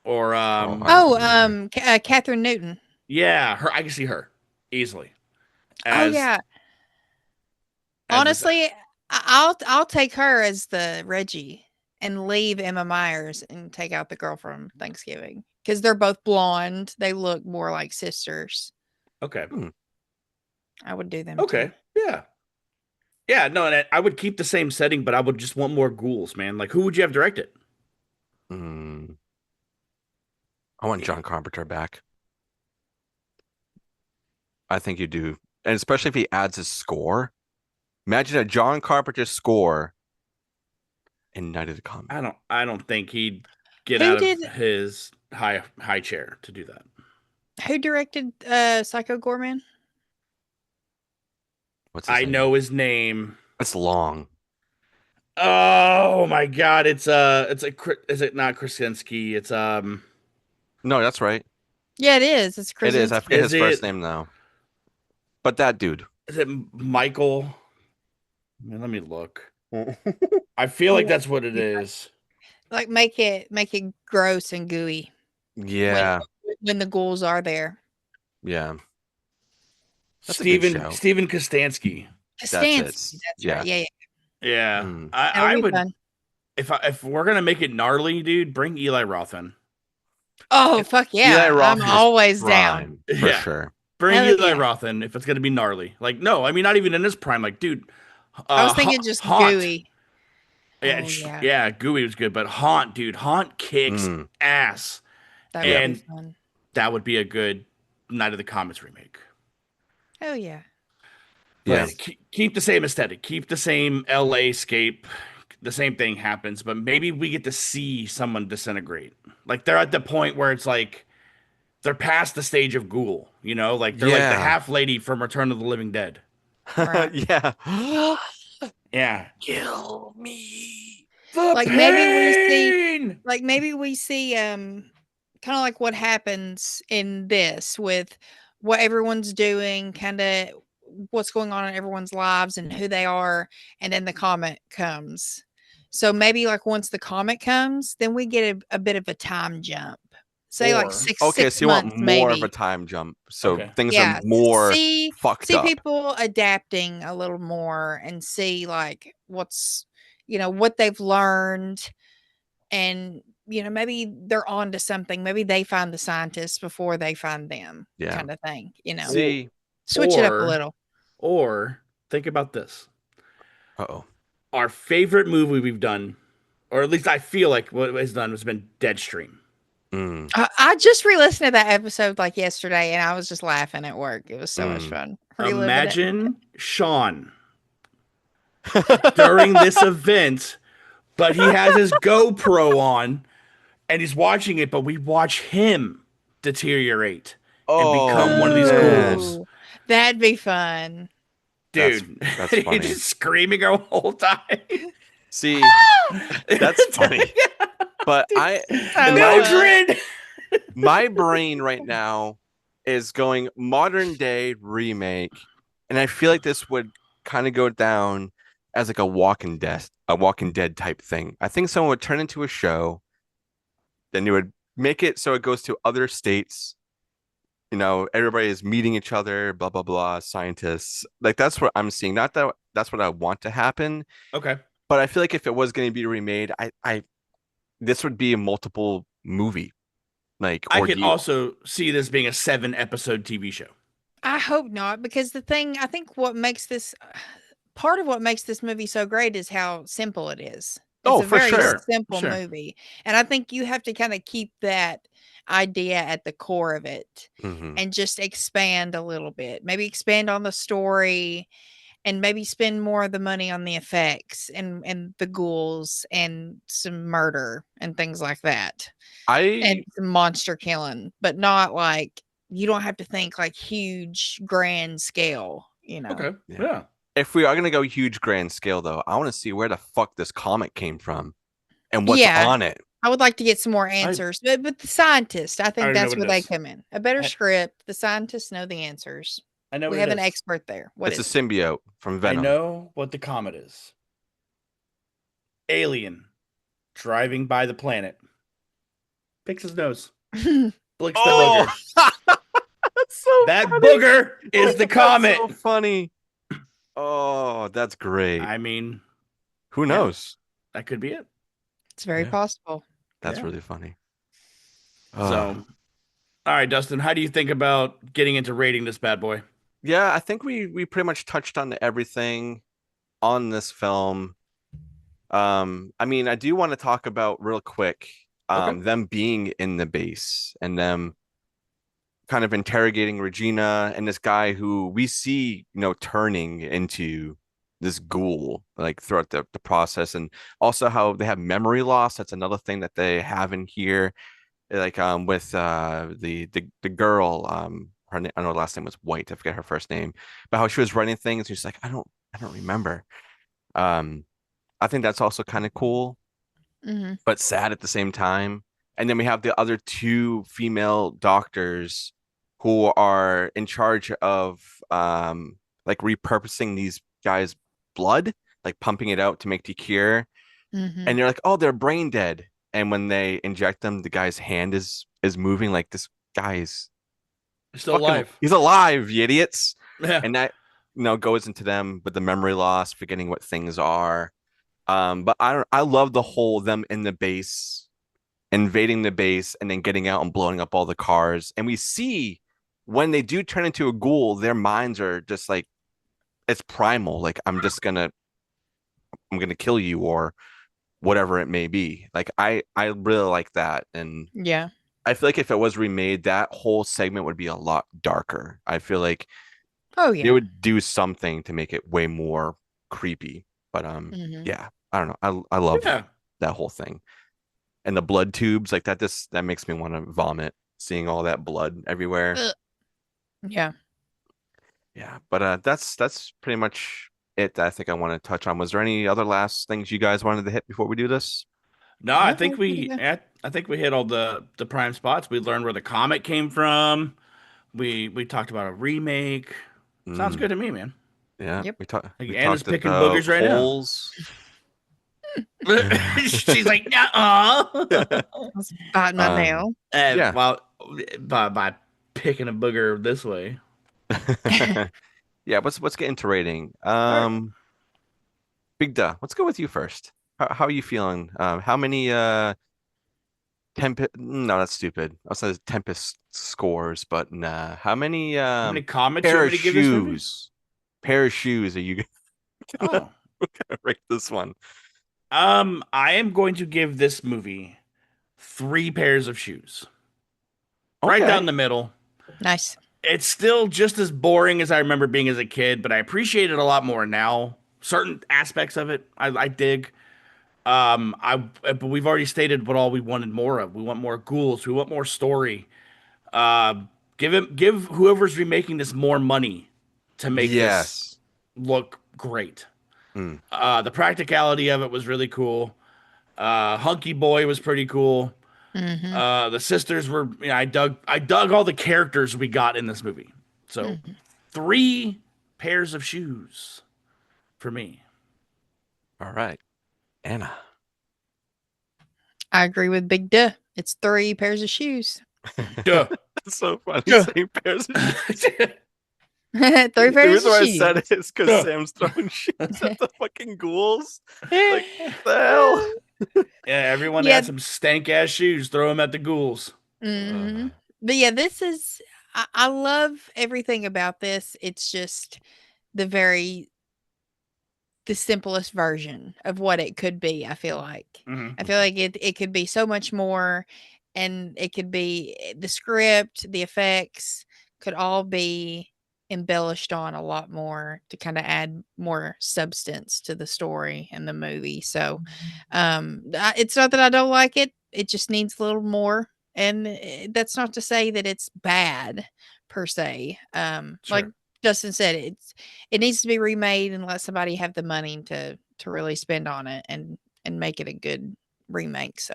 Or Catherine Newton. yeah, her. I can see her easily. Oh yeah. as- Honestly, I'll take her as the Reggie and leave Emma Myers and take out the girl from Thanksgiving because they're both blonde. They look more like sisters. Okay. I would do them too. Okay. Yeah. Yeah. No, and I would keep the same setting, but I would just want more ghouls, man. Like, who would you have direct it? I want John Carpenter back. I think you do. And especially if he adds his score. Imagine a John Carpenter score in Night of the Comet. I don't think he'd get Who out did- of his high chair to do that. Who directed Psycho Gorman? What's his I name? know his name. It's long. Oh my God! It's is it not Krasinski? It's No, that's right. Yeah, it is. It's It is. I Krasinski. forget Is his first it- name now. But that dude. Is it Michael? Man, let me look. I feel like that's what it is. Like make it gross and gooey Yeah. when the ghouls are there. Yeah. That's a good show. Steven Kostansky. Costanza. it. That's Yeah. right. Yeah. Yeah, Mm. That'll I be would fun. if we're gonna make it gnarly, dude. Bring Eli Roth in. Oh fuck yeah! Eli Roth I'm is always down. prime, for Yeah. sure. Bring Hell Eli yeah. Roth in if it's gonna be gnarly. Like, no, I mean not even in his prime. Like, dude, I was thinking just Haunt. gooey. Yeah, Oh, yeah. yeah, Gooey was good, but Haunt, dude, Haunt kicks Mm. ass. That would And- be fun. That would be a good Night of the Comets remake. Oh yeah. Yeah. But keep the same aesthetic, keep the same LA scape. The same thing happens, but maybe we get to see someone disintegrate. Like they're at the point where it's like they're past the stage of ghoul, you know, like they're like the Yeah. half lady from Return of the Living Dead. Right. Yeah. Yeah, Kill me. the Like, maybe we see- pain! Like maybe we see kind of like what happens in this with what everyone's doing, kind of what's going on in everyone's lives and who they are, and then the comet comes. So maybe like once the comet comes, then we get a bit of a time jump. Say Or- like six Okay, six so you months want more maybe. of a time jump. So Okay. things Yeah, are more see fucked see up. people adapting a little more and see like what's what they've learned, and maybe they're on to something. Maybe they find the scientists before they find them, Yeah. kind of thing. See. Switch it up a Or- little. Or think about this. Uh-oh. Our favorite movie we've done, or at least I feel like what has done has been Deadstream. Mm. I just re-listened to that episode like yesterday, and I was just laughing at work. It was so much fun. Reliving it. Imagine Sean during this event, but he has his GoPro on and he's watching it, but we watch him deteriorate and become one of these man. ghouls. Ooh, that'd be fun. Dude, That's he's funny. just screaming the whole time. See, that's funny. But So Mildred! my brain right now is going modern day remake, and I feel like this would kind of go down as like a Walking Dead type thing. I think someone would turn into a show, then you would make it so it goes to other states. Everybody is meeting each other, blah blah blah, scientists. Like that's what I'm seeing. Not that that's what I want to happen, Okay. but I feel like if it was going to be remade, this would be a multiple movie. Like I can ordeal. also see this being a 7-episode TV show. I hope not, because the thing I think what makes this part of what makes this movie so great is how simple it is. It's Oh, a for very sure. simple Sure. movie. And I think you have to kind of keep that idea at the core of it Mhm. and just expand a little bit. Maybe expand on the story and maybe spend more of the money on the effects and the ghouls and some murder and things like that. And some monster killing, but not like you don't have to think like huge grand scale, Okay. Yeah. Yeah. If we are gonna go huge grand scale though, I want to see where the fuck this comet came from and what's Yeah. on it. I would like to get some more answers, but the scientists, I think already know that's what where it they is. come in. A better I- script, the scientists know the answers. I know We what have it an is. expert there. What It's a is it? symbiote from I Venom. know what the comet is. Alien driving by the planet. Picks his nose. Flicks the Oh, booger. that's so That funny. booger is the That's comet. so funny. Oh, that's great. I mean, Who knows? that could be it. It's very Yeah, possible. that's Yeah. really funny. So, all right, Dustin, how do you think about getting into rating this bad boy? Yeah, I think we pretty much touched on everything on this film. I mean, I do want to talk about real quick, Okay. them being in the base and them kind of interrogating Regina and this guy who we see, turning into this ghoul like throughout the process, and also how they have memory loss. That's another thing that they have in here. Like with the girl, I know her last name was White. I forget her first name, but how she was writing things, she's like, I don't remember. Um, I think that's also kind of cool, Hmm. but sad at the same time. And then we have the other two female doctors who are in charge of like repurposing these guys' blood, like pumping it out to make the cure. Hmm. And they're like, oh, they're brain dead. And when they inject them, the guy's hand is moving. Like, this guy's Still fucking, alive. he's alive, you idiots. Yeah. And that, goes into them with the memory loss, forgetting what things are. But I love the whole them in the base, invading the base, and then getting out and blowing up all the cars. And we see when they do turn into a ghoul, their minds are just like, it's primal. Like, I'm gonna kill you, or whatever it may be. Like, I really like that. And Yeah. I feel like if it was remade, that whole segment would be a lot darker. I feel like Oh they yeah. would do something to make it way more creepy. But Hmm. yeah, I don't know. I love Yeah. that whole thing. And the blood tubes, like that, that makes me want to vomit seeing all that blood everywhere. Yeah. Yeah, but that's pretty much it that I think I want to touch on. Was there any other last things you guys wanted to hit before we do this? No, I No, think we're good to we go. I think we hit all the prime spots. We learned where the comet came from. We talked about a remake. Sounds Mm, good to me, man. yeah, Yep. Like we Anna's talked picking about boogers right now. holes. She's like, "Nuh-uh." I was biting my Um, nail. yeah. Well, by picking a booger this way. Yeah, let's get into rating. All right. Big Duh, let's go with you first. How are you feeling? How many Tempest? No, that's stupid. I said Tempest scores, but nah. How many How many comments you pair want of me to give this movie? shoes? Pair of shoes are you gonna Oh. rate this one? I am going to give this movie 3 pairs of shoes. Right down Okay. the middle. Nice. It's still just as boring as I remember being as a kid, but I appreciate it a lot more now. Certain aspects of it I dig. But we've already stated what all we wanted more of. We want more ghouls. We want more story. Uh, give whoever's remaking this more money to make this Yes. look great. Mm. The practicality of it was really cool. Hunky Boy was pretty cool. Hmm. The sisters were, I dug all the characters we got in this movie. So Hmm. 3 pairs of shoes for me. All right. Anna. I agree with Big Duh. It's 3 pairs of shoes. Duh. That's so funny Duh. saying pairs of shoes. 3 The pairs reason of why I shoes. said it is because Duh. Sam's throwing shoes at the fucking ghouls. Like, the hell? Yeah, everyone Yeah. had some stank ass shoes. Throw them at the ghouls. Hmm. Uh, But yeah, this is I love everything about this. It's just the very the simplest version of what it could be, I feel like. Hmm. I feel like it could be so much more, and it could be the script, the effects could all be embellished on a lot more to kind of add more substance to the story and the movie. So, it's not that I don't like it. It just needs a little more. And that's not to say that it's bad per se. Like Sure. Justin said, it needs to be remade and let somebody have the money to really spend on it and make it a good remake. So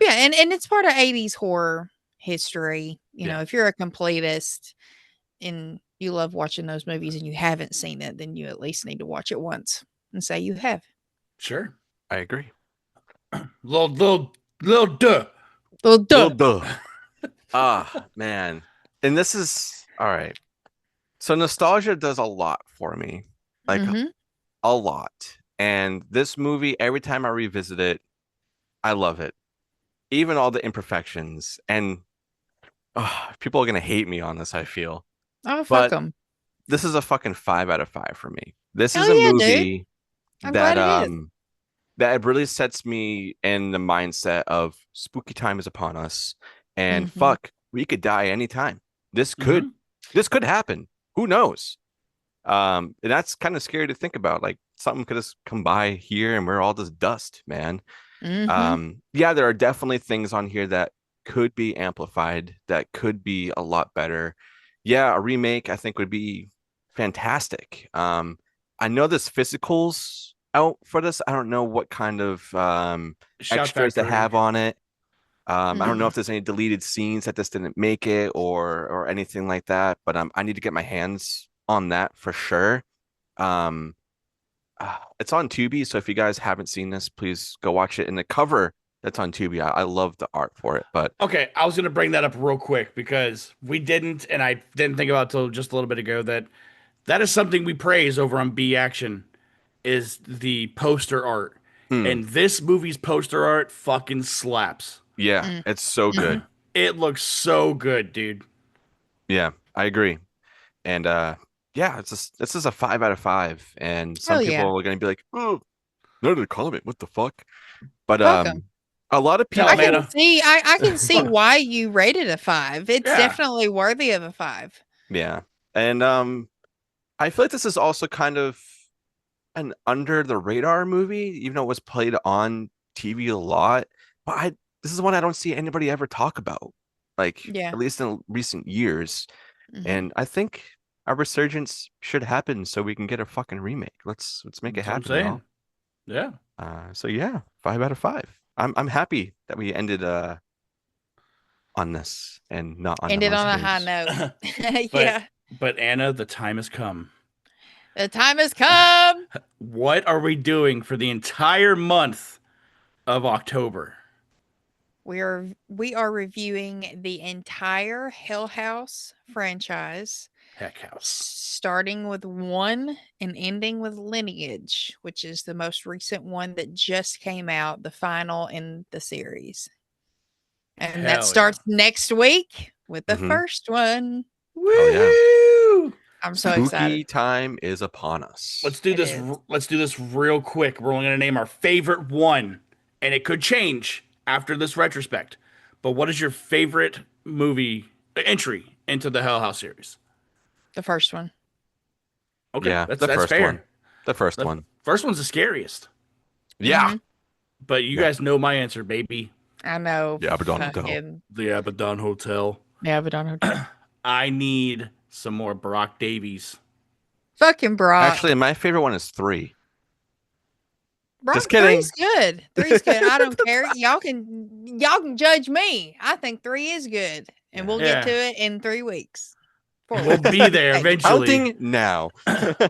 yeah, and it's part of 80s horror history. yeah, If you're a completist and you love watching those movies and you haven't seen it, then you at least need to watch it once and say you have. Sure. I agree. Little duh. Well, Little duh. duh. Ah, man. And this is all right. So nostalgia does a lot for me. Like, Mhm. a lot. And this movie, every time I revisit it, I love it. Even all the imperfections, and people are gonna hate me on this, I feel. Oh, fuck But them. this is a fucking 5 out of 5 for me. This is Hell a yeah, dude. movie I'm that glad it is. that it really sets me in the mindset of spooky time is upon us, and Hmm. fuck, we could die anytime. This could Hmm. this could happen. Who knows? And that's kind of scary to think about. Like something could just come by here and we're all just dust, man. Hmm. Yeah, there are definitely things on here that could be amplified, that could be a lot better. Yeah, a remake I think would be fantastic. I know this physicals out for this. I don't know what kind of Shout extras they Factory. have on it. I don't know Hmm. if there's any deleted scenes that just didn't make it or anything like that, but I need to get my hands on that for sure. Um, it's on Tubi, so if you guys haven't seen this, please go watch it. And the cover that's on Tubi, I love the art for it. But Okay, I was gonna bring that up real quick because we didn't, and I didn't think about it till just a little bit ago that that is something we praise over on B Action is the poster art, mm, and this movie's poster art fucking slaps. yeah, it's so Hmm. good. It looks so good, dude. Yeah, I agree. And yeah, this is a 5 out of 5. And some Hell people yeah. are gonna be like, oh, no to the comment, what the fuck? But Fuck them. a lot of Tell I him, can people, Anna. see I can see why you rated a 5. It's Yeah. definitely worthy of a 5. yeah. And I feel like this is also kind of an under the radar movie, even though it was played on TV a lot. But this is one I don't see anybody ever talk about, like Yeah. at least in recent years. Hmm. And I think a resurgence should happen so we can get a fucking remake. Let's make it That's what I'm happen, y'all. saying. Yeah. So yeah, 5 out of 5. I'm happy that we ended on this and not on the Ended on a high monsters. note. but Yeah. but Anna, the time has come. The time has come. What are we doing for the entire month of October? We are reviewing the entire Hell House franchise, Heck house. starting with 1 and ending with Lineage, which is the most recent one that just came out, the final in the series. And that Hell yeah. starts next week with the Hmm. first one. Hell yeah. Woo! I'm so Spooky excited. time is upon us. Let's do It this. is. Let's do this real quick. We're only gonna name our favorite one, and it could change after this retrospect. But what is your favorite movie entry into the Hell House series? The first one. Okay, Yeah, that's the that's first one. fair. The first The one. first one's the scariest, Yeah. Mhm. but you Yeah. guys know my answer, baby. I know. Yeah, Abaddon Hotel. Fucking The Abaddon Hotel. Abaddon Hotel. I need some more Brock Davies. Fucking Brock. Actually, my favorite one is 3. Brock Just three's kidding. good. Three's good. I don't care. Y'all can judge me. I think 3 is good. And Yeah. we'll get to Yeah, it in 3 weeks. 4 we'll weeks. be there Maybe. eventually. Counting now.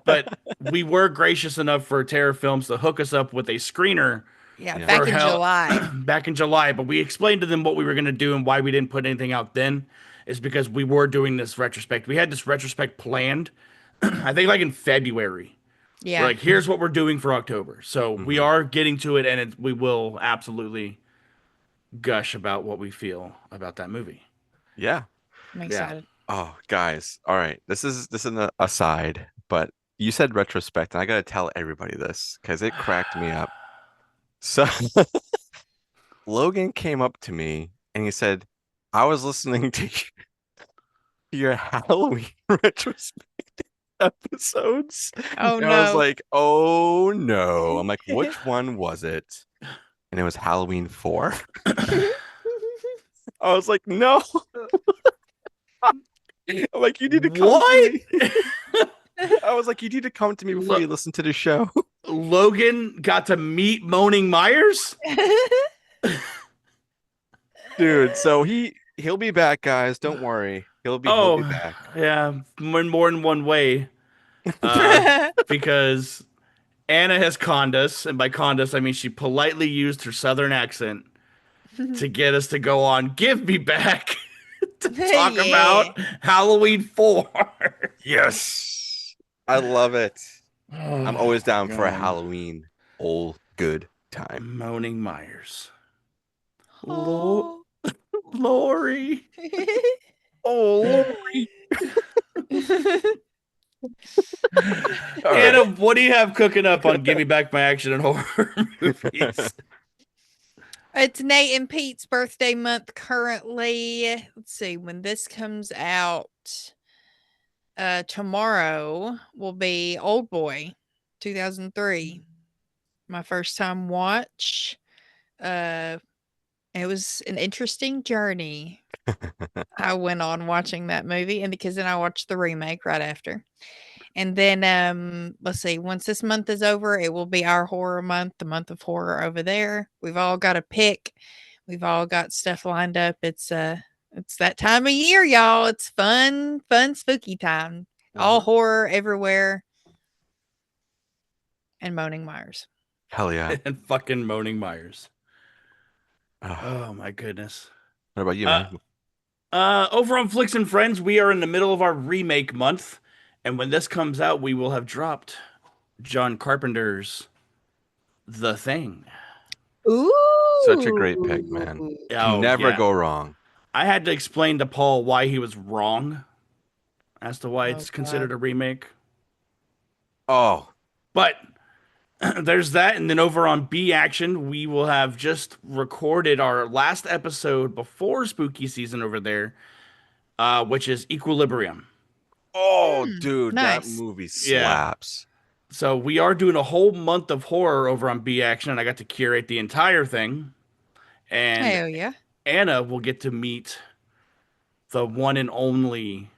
But we were gracious enough for Terror Films to hook us up with a screener Yeah, Yeah. back for in Hell July. back in July. But we explained to them what we were going to do and why we didn't put anything out then. Is because we were doing this retrospect. We had this retrospect planned, I think, like in February. We're Yeah. like, here's what we're doing for October. So we Hmm. are getting to it, and we will absolutely gush about what we feel about that movie. Yeah. I'm Yeah. excited. Oh, guys. All right. This is an aside, but you said retrospect, and I gotta tell everybody this because it cracked me up. So Logan came up to me and he said, I was listening to your Halloween retrospect episodes. Oh And I was no. like, oh no. I'm like, which one was it? And it was Halloween 4. I was like, no. I'm like, you need to come to What? me. I was like, you need to come to me before Lo- you listen to the show. Logan got to meet Moaning Myers? Dude, so he'll be back, guys. Don't worry. He'll be Oh, back. yeah, more than one way. Because Anna has conned us, and by conned us, I mean she politely used her southern accent to get us to go on Give Me Back to talk Yeah. about Halloween 4. Yes. I love it. I'm Oh always my down for a God. Halloween old good time. Moaning Myers. Lo- Lori. Oh, Lori. All Anna, right. what do you have cooking up on Give Me Back My Action and Horror movies? It's Nate and Pete's birthday month currently. Let's see when this comes out. Tomorrow will be Old Boy, 2003. My first time watch. Uh, it was an interesting journey. I went on watching that movie, and because then I watched the remake right after. And then let's see, once this month is over, it will be our horror month, the month of horror over there. We've all got a pick. We've all got stuff lined up. It's that time of year, y'all. It's fun, fun, spooky time. All horror everywhere and Moaning Myers. Hell yeah. And fucking Moaning Myers. Oh, Oh my goodness. what about you, Uh, man? Over on Flicks and Friends, we are in the middle of our remake month, and when this comes out, we will have dropped John Carpenter's The Thing. Ooh. Such a great pick, man. Can Oh never yeah. go wrong. I had to explain to Paul why he was wrong as to why Oh, it's God. considered a remake. Oh, But there's that, and then over on B Action, we will have just recorded our last episode before spooky season over there, which is Equilibrium. oh, dude, that Nice. movie Yeah. slaps. So we are doing a whole month of horror over on B Action, and I got to curate the entire thing. And Hell yeah. Anna will get to meet the one and only,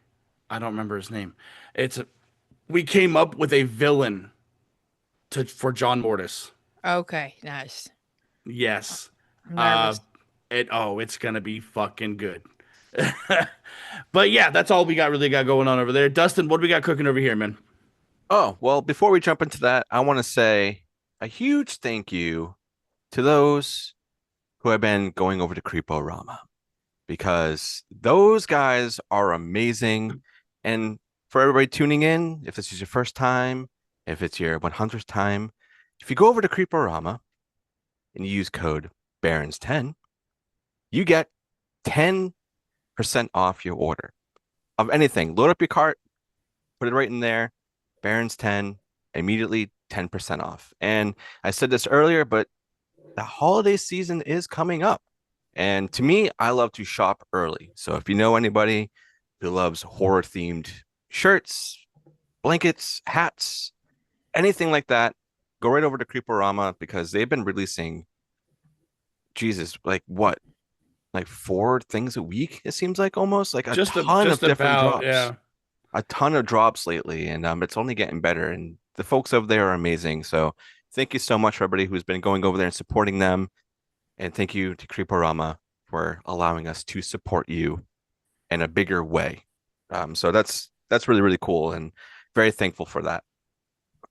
I don't remember his name. We came up with a villain for John Mortis. Okay, nice. Yes. I'm Uh nervous. it's gonna be fucking good. But yeah, that's all we really got going on over there. Dustin, what do we got cooking over here, man? Oh, well, before we jump into that, I want to say a huge thank you to those who have been going over to Creeporama because those guys are amazing. And for everybody tuning in, if this is your first time, if it's your 100th time, if you go over to Creeporama and you use code Barons10, you get 10% off your order of anything. Load up your cart, put it right in there, Barons 10, immediately 10% off. And I said this earlier, but the holiday season is coming up. And to me, I love to shop early. So if you know anybody who loves horror themed shirts, blankets, hats, anything like that, go right over to Creeporama because they've been releasing, Jesus, like what? Like 4 things a week, it seems like almost like a ton of Just different about, drops. yeah. A ton of drops lately, and it's only getting better. And the folks over there are amazing. So thank you so much for everybody who's been going over there and supporting them. And thank you to Creeporama for allowing us to support you in a bigger way. So that's really, really cool and very thankful for that.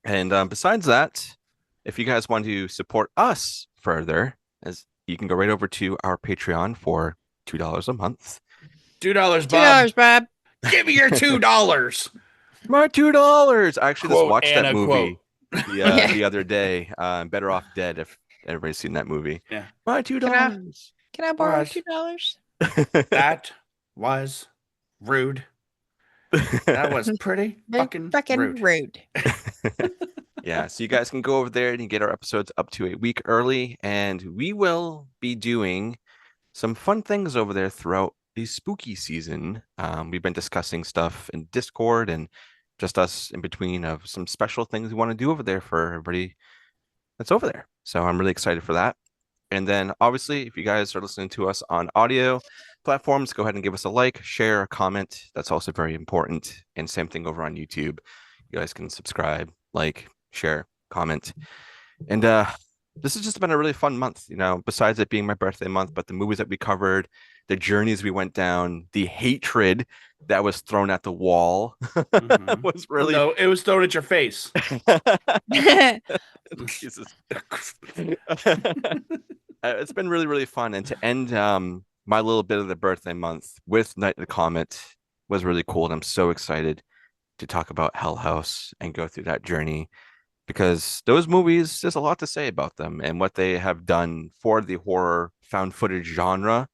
And besides that, if you guys want to support us further, as you can go right over to our Patreon for $2 a month. $2, $2, Bob. Bob. Give me your $2. My $2. I actually just Quote watched that Anna quote. movie Yeah. the other day. Better Off Dead, if everybody's seen that movie. Yeah. My $2. Can I borrow Alright. $2? That was rude. That was pretty fucking rude. Rude. Yeah, so you guys can go over there and you get our episodes up to a week early, and we will be doing some fun things over there throughout the spooky season. We've been discussing stuff in Discord and just us in between of some special things we want to do over there for everybody that's over there. So I'm really excited for that. And then obviously, if you guys are listening to us on audio platforms, go ahead and give us a like, share, a comment. That's also very important. And same thing over on YouTube. You guys can subscribe, like, share, comment. And this has just been a really fun month, besides it being my birthday month, but the movies that we covered, the journeys we went down, the hatred that was thrown at the wall was really No, it was thrown at your face. Jesus. It's been really, really fun. And to end my little bit of the birthday month with Night of the Comet was really cool. And I'm so excited to talk about Hell House and go through that journey. because those movies, there's a lot to say about them and what they have done for the horror found footage genre,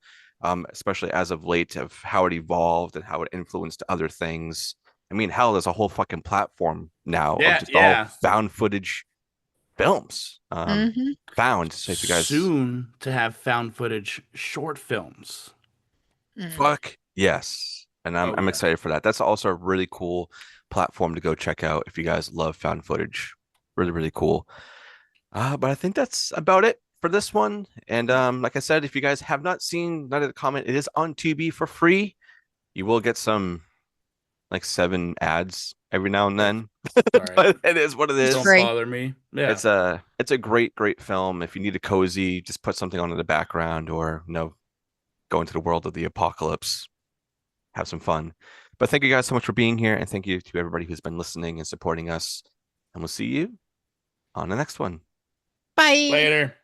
especially as of late, of how it evolved and how it influenced other things. I mean, hell, there's a whole fucking platform now of Yeah, just all yeah. found footage films. Mm-hmm. Found. So if you guys Soon to have found footage short films. Mm. fuck yes. And I'm Oh I'm yeah. excited for that. That's also a really cool platform to go check out if you guys love found footage. Really, really cool. But I think that's about it for this one. And like I said, if you guys have not seen Night of the Comet, it is on TV for free. You will get some like 7 ads every now and That's then, all right. but it is what it It's is. Don't free. bother me. Yeah. It's a great, great film. If you need a cozy, just put something on in the background or go into the world of the apocalypse, have some fun. But thank you guys so much for being here, and thank you to everybody who's been listening and supporting us. And we'll see you on the next one. Bye. Later.